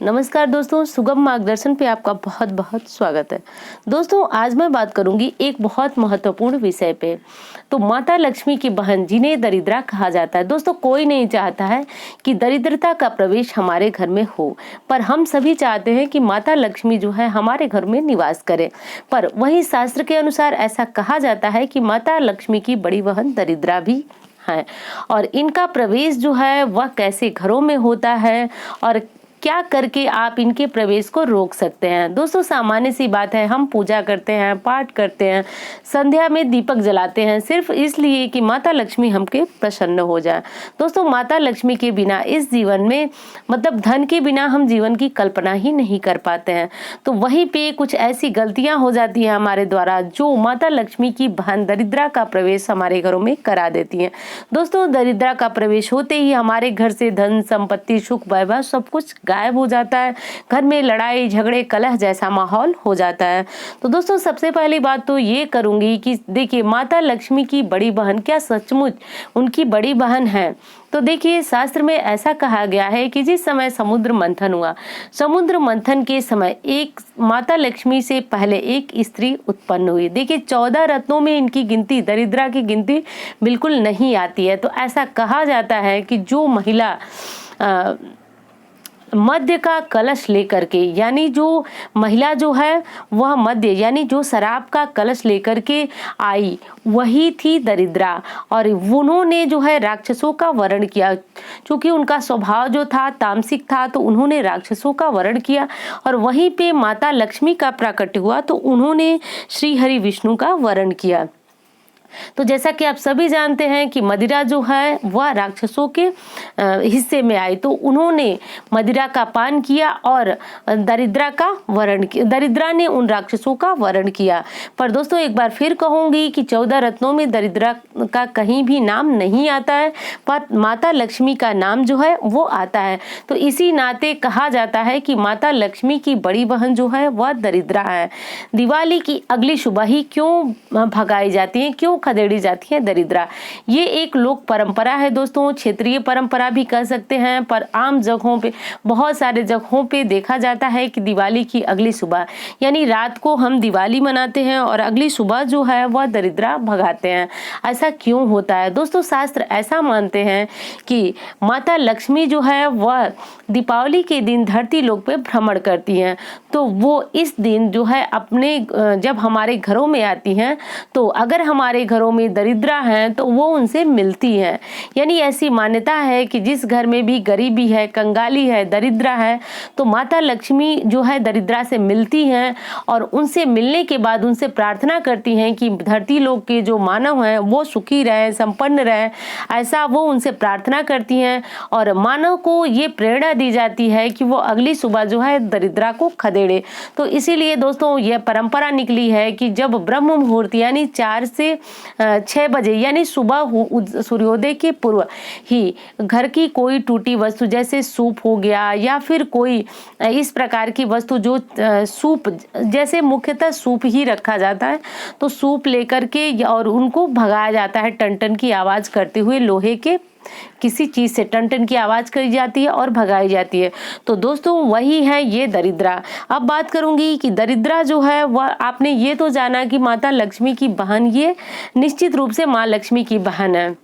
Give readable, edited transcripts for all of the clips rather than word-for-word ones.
नमस्कार दोस्तों, सुगम मार्गदर्शन पे आपका बहुत बहुत स्वागत है। दोस्तों, आज मैं बात करूंगी एक बहुत महत्वपूर्ण विषय पे। तो माता लक्ष्मी की बहन जिन्हें दरिद्रा कहा जाता है। दोस्तों, कोई नहीं चाहता है कि दरिद्रता का प्रवेश हमारे घर में हो, पर हम सभी चाहते हैं कि माता लक्ष्मी जो है हमारे घर में निवास करे। पर वही शास्त्र के अनुसार ऐसा कहा जाता है कि माता लक्ष्मी की बड़ी बहन दरिद्रा भी है, और इनका प्रवेश जो है वह कैसे घरों में होता है और क्या करके आप इनके प्रवेश को रोक सकते हैं। दोस्तों, सामान्य सी बात है, हम पूजा करते हैं, पाठ करते हैं, संध्या में दीपक जलाते हैं सिर्फ इसलिए कि माता लक्ष्मी हमके प्रसन्न हो जाए। दोस्तों, माता लक्ष्मी के बिना इस जीवन में मतलब धन के बिना हम जीवन की कल्पना ही नहीं कर पाते हैं। तो वहीं पे कुछ ऐसी गलतियां हो जाती हैं हमारे द्वारा जो माता लक्ष्मी की बहन दरिद्रा का प्रवेश हमारे घरों में करा देती हैं। दोस्तों, दरिद्रा का प्रवेश होते ही हमारे घर से धन संपत्ति सुख वैभव सब कुछ गायब हो जाता है। घर में लड़ाई झगड़े कलह जैसा माहौल हो जाता है। तो दोस्तों, सबसे पहली बात तो ये करूंगी कि देखिए, माता लक्ष्मी की बड़ी बहन क्या सचमुच उनकी बड़ी बहन है? तो देखिए, शास्त्र में ऐसा कहा गया है कि जिस समय समुद्र मंथन हुआ, समुद्र मंथन के समय एक माता लक्ष्मी से पहले एक स्त्री उत्पन्न हुई। देखिए, 14 रत्नों में इनकी गिनती, दरिद्रा की गिनती बिल्कुल नहीं आती है। तो ऐसा कहा जाता है कि जो महिला मद्य का कलश लेकर के, यानी जो महिला जो है वह मद्य यानी जो शराब का कलश लेकर के आई, वही थी दरिद्रा। और उन्होंने जो है राक्षसों का वरण किया, क्योंकि उनका स्वभाव जो था तामसिक था, तो उन्होंने राक्षसों का वरण किया। और वहीं पे माता लक्ष्मी का प्राकट्य हुआ, तो उन्होंने श्री हरि विष्णु का वरण किया। तो जैसा कि आप सभी जानते हैं कि मदिरा जो है वह राक्षसों के हिस्से में आई, तो उन्होंने मदिरा का पान किया और दरिद्रा का वरण किया, दरिद्रा ने उन राक्षसों का वरण किया। पर दोस्तों, एक बार फिर कहूंगी कि 14 रत्नों में दरिद्रा का कहीं भी नाम नहीं आता है, पर माता लक्ष्मी का नाम जो है वो आता है। तो इसी नाते कहा जाता है कि माता लक्ष्मी की बड़ी बहन जो है वह दरिद्रा है। दिवाली की अगली सुबह ही क्यों भगाई जाती है, क्यों खदेड़ी जाती है दरिद्रा? ये एक लोक परंपरा है दोस्तों, क्षेत्रीय परंपरा भी कह सकते हैं। पर आम जगहों पे, बहुत सारे जगहों पे देखा जाता है कि दिवाली की अगली सुबह यानी रात को हम दिवाली मनाते हैं और अगली सुबह जो है वह दरिद्रा भगाते हैं। ऐसा क्यों होता है? दोस्तों, शास्त्र ऐसा मानते हैं कि माता लक्ष्मी जो है वह दीपावली के दिन धरती लोक पे भ्रमण करती हैं। तो वो इस दिन जो है अपने जब हमारे घरों में आती हैं, तो अगर हमारे घरों में दरिद्रा हैं तो वो उनसे मिलती हैं। यानी ऐसी मान्यता है कि जिस घर में भी गरीबी है, कंगाली है, दरिद्रा है, तो माता लक्ष्मी जो है दरिद्रा से मिलती हैं और उनसे मिलने के बाद उनसे प्रार्थना करती हैं कि धरती लोक के जो मानव हैं वो सुखी रहें, संपन्न रहें। ऐसा वो उनसे प्रार्थना करती हैं और मानव को ये प्रेरणा दी जाती है कि वो अगली सुबह जो है दरिद्रा को खदेड़े। तो इसीलिए दोस्तों, यह परंपरा निकली है कि जब ब्रह्म मुहूर्त यानी 4 से 6 बजे यानी सुबह सूर्योदय के पूर्व ही घर की कोई टूटी वस्तु जैसे सूप हो गया या फिर कोई इस प्रकार की वस्तु जो सूप, जैसे मुख्यतः सूप ही रखा जाता है, तो सूप लेकर के और उनको भगाया जाता है टन-टन की आवाज करते हुए। लोहे के किसी चीज से टन-टन की आवाज करी जाती है और भगाई जाती है। तो दोस्तों, वही है ये दरिद्रा। अब बात करूंगी कि दरिद्रा जो है वह, आपने ये तो जाना कि माता लक्ष्मी की बहन, ये निश्चित रूप से माँ लक्ष्मी की बहन है।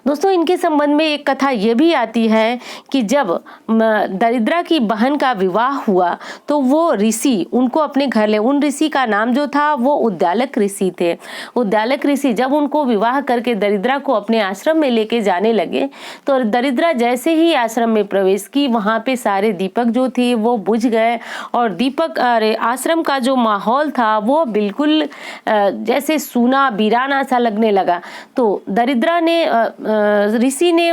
दोस्तों, इनके संबंध में एक कथा ये भी आती है कि जब दरिद्रा की बहन का विवाह हुआ तो वो ऋषि उनको अपने घर ले, उन ऋषि का नाम जो था वो उद्दालक ऋषि थे। उद्दालक ऋषि जब उनको विवाह करके दरिद्रा को अपने आश्रम में लेके जाने लगे, तो दरिद्रा जैसे ही आश्रम में प्रवेश की, वहां पे सारे दीपक जो थे वो बुझ गए और दीपक आश्रम का जो माहौल था वो बिल्कुल जैसे सूना वीराना सा लगने लगा। तो दरिद्रा ने ऋषि ने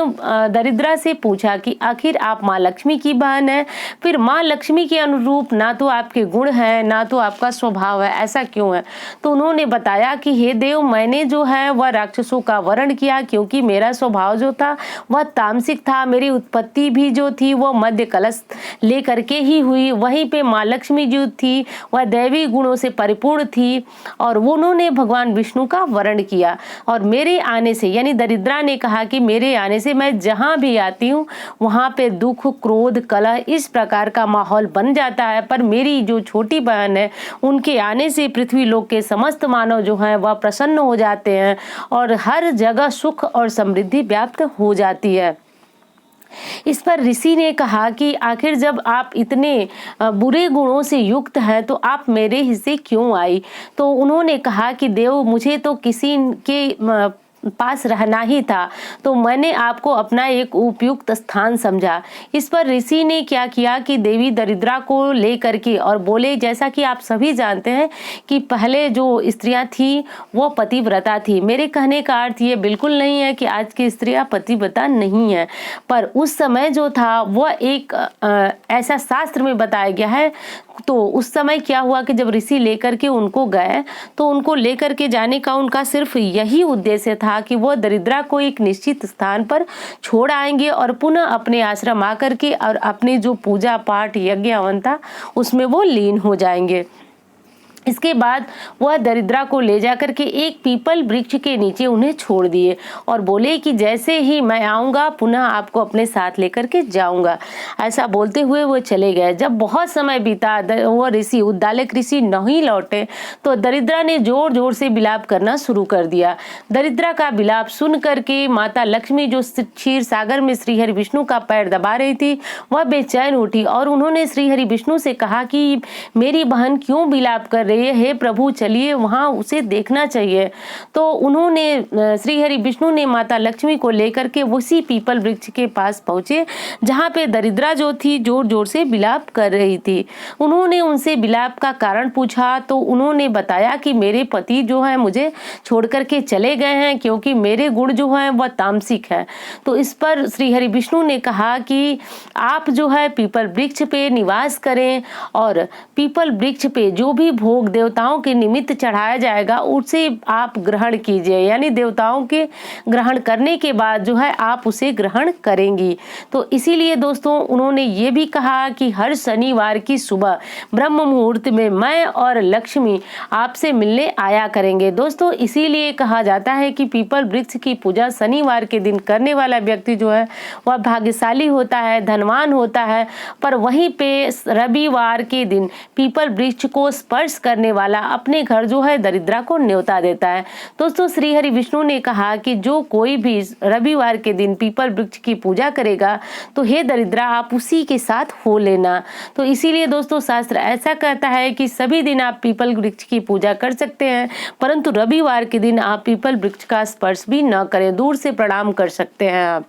दरिद्रा से पूछा कि आखिर आप माँ लक्ष्मी की बहन है, फिर माँ लक्ष्मी के अनुरूप ना तो आपके गुण है ना तो आपका स्वभाव है, ऐसा क्यों है? तो उन्होंने बताया कि हे देव, मैंने जो है वह राक्षसों का वरण किया, क्योंकि मेरा स्वभाव जो था वह तामसिक था। मेरी उत्पत्ति भी जो थी वो मध्य कलश ले करके ही हुई। वहीं पे माँ लक्ष्मी जो थी वह दैवी गुणों से परिपूर्ण थी और उन्होंने भगवान विष्णु का वरण किया। और मेरे आने से यानी दरिद्रा दरिद्रा ने कहा कि मेरे आने से मैं जहाँ भी आती हूँ वहाँ पे दुख, क्रोध, कलह इस प्रकार का माहौल बन जाता है, पर मेरी जो छोटी बहन है उनके आने से पृथ्वी लोक के समस्त मानव जो हैं वह प्रसन्न हो जाते हैं और हर जगह सुख और समृद्धि व्याप्त हो जाती है। इस पर ऋषि ने कहा कि आखिर जब आप इतने बुरे गुणों से युक्त हैं तो आप मेरे हिस्से क्यों आई? तो उन्होंने कहा कि देव, मुझे तो किसी के पास रहना ही था, तो मैंने आपको अपना एक उपयुक्त स्थान समझा। इस पर ऋषि ने क्या किया कि देवी दरिद्रा को लेकर के और बोले, जैसा कि आप सभी जानते हैं कि पहले जो स्त्रियां थी वो पतिव्रता थी। मेरे कहने का अर्थ ये बिल्कुल नहीं है कि आज की स्त्रियां पतिव्रता नहीं है, पर उस समय जो था वह एक ऐसा शास्त्र में बताया गया है। तो उस समय क्या हुआ कि जब ऋषि लेकर के उनको गए तो उनको लेकर के जाने का उनका सिर्फ यही उद्देश्य था कि वो दरिद्रा को एक निश्चित स्थान पर छोड़ आएंगे और पुनः अपने आश्रम आकर के और अपने जो पूजा पाठ यज्ञ हवन था उसमें वो लीन हो जाएंगे। इसके बाद वह दरिद्रा को ले जाकर के एक पीपल वृक्ष के नीचे उन्हें छोड़ दिए और बोले कि जैसे ही मैं आऊंगा पुनः आपको अपने साथ लेकर के जाऊंगा। ऐसा बोलते हुए वो चले गए। जब बहुत समय बीता, वो ऋषि, उद्दालक ऋषि नहीं लौटे तो दरिद्रा ने जोर जोर से विलाप करना शुरू कर दिया। दरिद्रा का विलाप सुन करके माता लक्ष्मी, जो क्षीर सागर में श्रीहरि विष्णु का पैर दबा रही थी, वह बेचैन उठी और उन्होंने श्रीहरि विष्णु से कहा कि मेरी बहन क्यों विलाप कर हे प्रभु, चलिए वहां उसे देखना चाहिए। तो उन्होंने श्रीहरि विष्णु ने माता लक्ष्मी को लेकर के उसी पीपल वृक्ष के पास पहुंचे जहां पे दरिद्रा जो थी जोर जोर से विलाप कर रही थी। उन्होंने उनसे विलाप का कारण पूछा तो उन्होंने बताया कि मेरे पति जो है मुझे छोड़ करके चले गए हैं क्योंकि मेरे गुण जो है वह तामसिक है। तो इस पर श्रीहरि विष्णु ने कहा कि आप जो है पीपल वृक्ष पे निवास करें और पीपल वृक्ष पे जो भी भोग देवताओं के निमित्त चढ़ाया जाएगा उसे आप ग्रहण कीजिए, यानी देवताओं के ग्रहण करने के बाद जो है आप उसे ग्रहण करेंगी। तो इसीलिए दोस्तों उन्होंने ये भी कहा कि हर शनिवार की सुबह ब्रह्म मुहूर्त में मैं और लक्ष्मी आपसे मिलने आया करेंगे। दोस्तों इसीलिए कहा जाता है कि पीपल वृक्ष की पूजा शनिवार के दिन करने वाला व्यक्ति जो है वह भाग्यशाली होता है, धनवान होता है। पर वहीं पे रविवार के दिन पीपल वृक्ष को स्पर्श करने वाला अपने घर जो है दरिद्रा को न्योता देता है। दोस्तों श्रीहरि विष्णु ने कहा कि जो कोई भी रविवार के दिन पीपल वृक्ष की पूजा करेगा तो हे दरिद्रा आप उसी के साथ हो लेना। तो इसीलिए दोस्तों शास्त्र ऐसा कहता है कि सभी दिन आप पीपल वृक्ष की पूजा कर सकते हैं, परंतु रविवार के दिन आप पीपल वृक्ष का स्पर्श भी न करें, दूर से प्रणाम कर सकते हैं आप।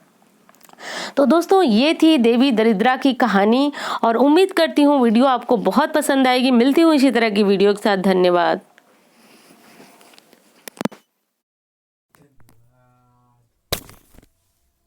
तो दोस्तों ये थी देवी दरिद्रा की कहानी और उम्मीद करती हूँ वीडियो आपको बहुत पसंद आएगी। मिलती हूँ इसी तरह की वीडियो के साथ। धन्यवाद।